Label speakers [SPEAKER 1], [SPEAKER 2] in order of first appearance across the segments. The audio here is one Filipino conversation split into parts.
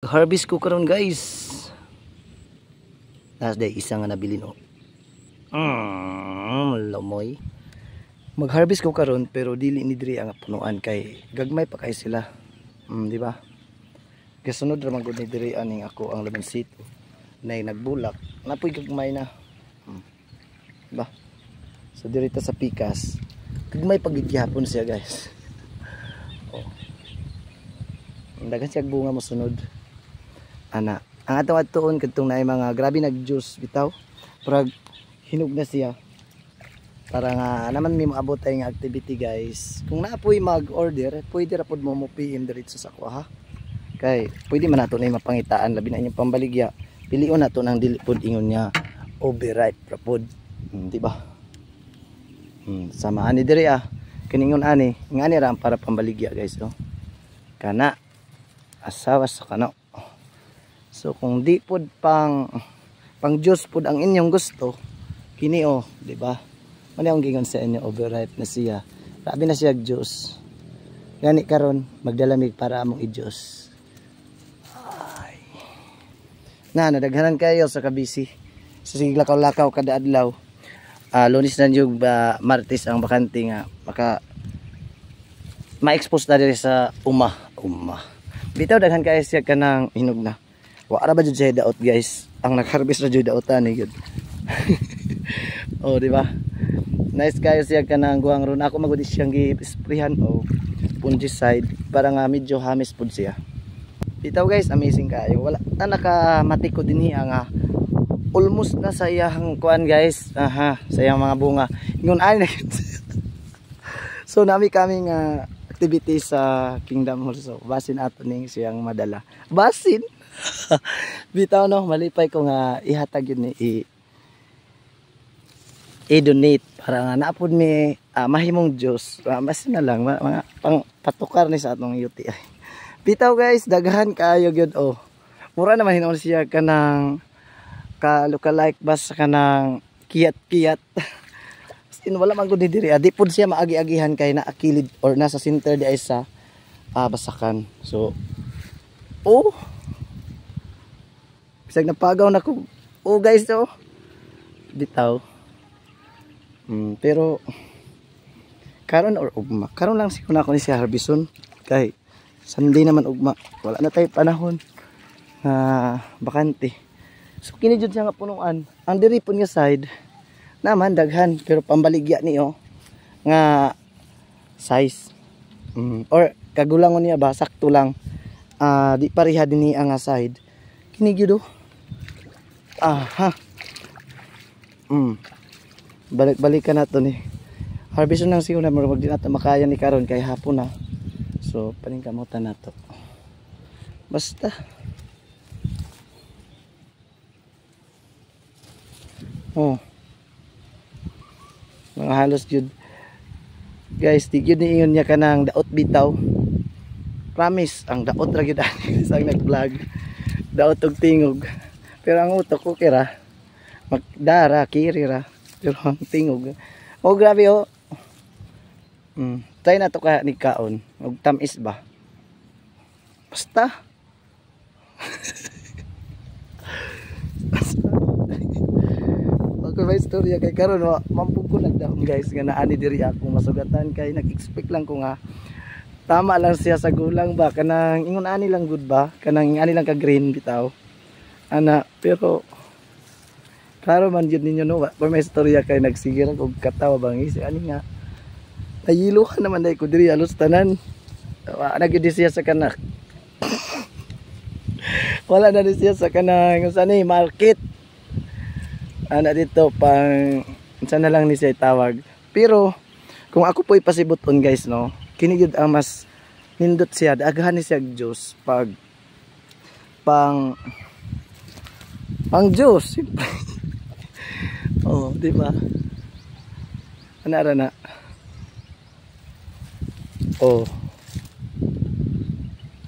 [SPEAKER 1] Harvest ko karon guys. Nas day isa nga nabili no. Lamoy. Mag-harvest ko karon pero dili ni diri ang punuan kay gagmay pa kay sila. Di ba? Kasunod ra man gud ni diri aning ako ang lamansito. Nay nagbulak, napoy gagmay na. Di ba? So diri ta sa pikas. Gagmay pagigyapon siya guys. Oh. Dagan siya bunga mo sunod. Ana, ang atong atuon kadtong naay mga grabe nag-juice bitaw. Prag hinog na siya. Para nga naman may maabot ay nga activity guys. Kung naapoy mag-order, pwede ra pod mo PM diretso sa ako ha. Kay pwede man nato na mapangitaan labi na inyong pambaligya. Pilion nato nang dili pod ingon niya overripe ra pod. Di ba? Sama ani diri Kiningon ani, ngani ra para pambaligya guys oh. Kana asawa sa kano. So kung di pod pang juice pod ang inyong gusto, kini oh, di ba? Ano yung gingon sa inyo overripe na siya. Labi na siya juice. Gani karon magdalamig para among i-juice. Ay. Nadaghanan kayo sa kabisi. Sa siglakaw-lakaw kada adlaw. Lunes na yung Martes ang bakante nga maka ma-expose na diri sa uma. Bitaw daghan kayo siya kanang hinog na. Wa ra ba jud siya daot guys. Ang nag-harvest ra jud daotan ni gyud. Oh, di ba? Nice kayo siya kanang guwang ron. Ako magudi siyang gi-sprayhan o fungicide para nga medyo hamis pud siya. Bitaw guys, amazing kayo. Wala ta nakamati ko dinhi nga almost na sa iyang kuan guys. Sa iyang mga bunga. Ingon ay na. So nami kaming activity sa Kingdom Hall. So basin ato ning siyang madala. Basin. Bitaw no, malipay ko nga ihatag yun ni i-donate para nga naapod mi mahimong Diyos. Mas na lang mga pang patukar ni sa atong UTI. Bitaw guys, daghan kaayo gyud oh. Mura naman hinon siya kanang ka-lookalike bas kanang kiyat-kiyat. Wala man gud ni diri. Di pud siya maagi-agihan kay naakilid or nasa center di ay sa basakan. So oh. Bisag napagaw na ko. Oh guys oh. Bitaw. Pero karon or ugma. Karon lang siguro na ako ni si Harbison. Kay Sunday naman ugma. Wala na tayo panahon na bakante. So kini jud siya nga punuan. Ang diri pud nga side naman daghan pero pambaligya ni oh nga size. Or kagulangon niya ba sakto lang. Di pareha dinhi ang side. Kini gyud oh. Balik-balikan nato ni. Harbison nang siguro na wag di nato makaya ni karon kay hapon na. So paningkamutan nato. Basta mga halos jud guys, di gyud ni ingon niya kanang daot bitaw. Promise ang daot ra gyud ani sang nag-vlog. Daot og tingog. Pero ang utok ko kira magdara kiri ra. Pero ang tingog. Oh grabe oh. Try na to ka ni kaon. Og tamis ba? Basta. Ako may istorya kay karon mampug ko nagdahom guys nga naani diri ako masugatan kay nag-expect lang ko nga tama lang siya sa gulang ba kanang ingon ani lang good ba kanang ani lang ka green bitaw. Ana pero klaro man yun ninyo no, pa may istorya kay nagsigira kog katawa bangis ani nga nayiluhan naman dai ko diri alos tanan. Nagyud siya sa kanak. Wala na siya sa kanang unsa ni market. Ana dito pang unsa na lang ni siya tawag. Pero kung ako po'y pasibuton guys no, kini gyud ang mas nindot siya, daghan ni siya juice pag pang juice. Oh, di ba? Ana na. Oh.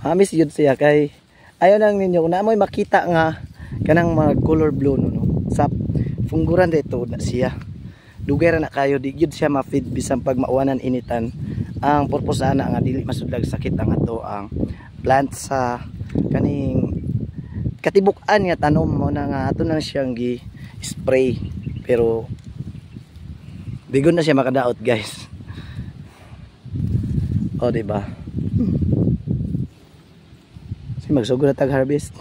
[SPEAKER 1] Hamis yun siya kay ayaw lang ninyo kung naamoy makita nga kanang mga color blue no. Sa fungguran dito na siya. Dugay ra na kayo di gyud siya ma-feed bisan pag mauwanan initan. Ang purpose ana nga dili masudlag sakit ang ato ang plant sa kaning katibuk-an nga tanom mo na nga ato na siyang gi-spray pero bigon na siya makadaot guys. O diba? Kasi magsugod na tag harvest.